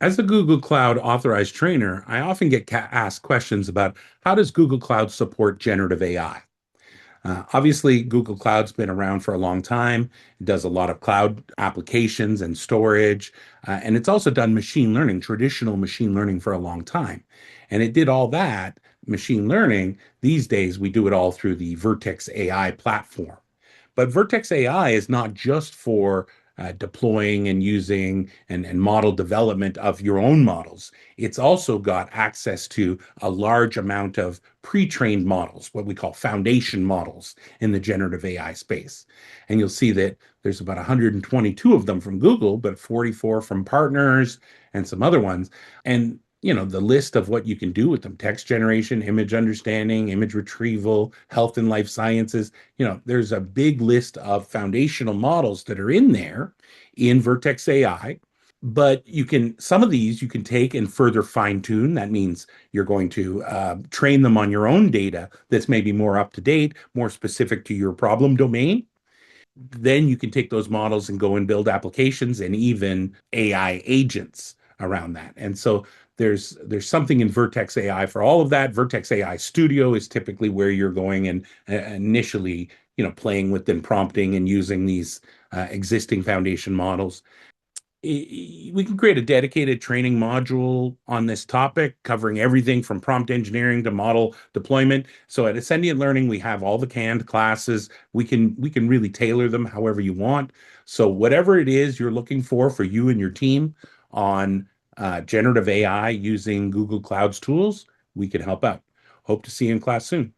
As a Google Cloud authorized trainer, I often get asked questions about how does Google Cloud support generative AI? Obviously, Google Cloud's been around for a long time. It does a lot of cloud applications and storage, and it's also done machine learning, traditional machine learning for a long time. And it did all that machine learning. These days, we do it all through the Vertex AI platform. But Vertex AI is not just for deploying and using and model development of your own models. It's also got access to a large amount of pre-trained models, what we call foundation models in the generative AI space. And you'll see that there's about 122 of them from Google, but 44 from partners and some other ones. And the list of what you can do with them: text generation, image understanding, image retrieval, health and life sciences. There's a big list of foundational models that are in there in Vertex AI. But some of these you can take and further fine tune. That means you're going to train them on your own data that's maybe more up to date, more specific to your problem domain. Then you can take those models and go and build applications and even AI agents around that. And so there's something in Vertex AI for all of that. Vertex AI Studio is typically where you're going and initially, playing with and prompting and using these existing foundation models. We can create a dedicated training module on this topic, covering everything from prompt engineering to model deployment. So at Ascendient Learning, we have all the canned classes. We can really tailor them however you want. So whatever it is you're looking for you and your team on generative AI using Google Cloud's tools, we can help out. Hope to see you in class soon.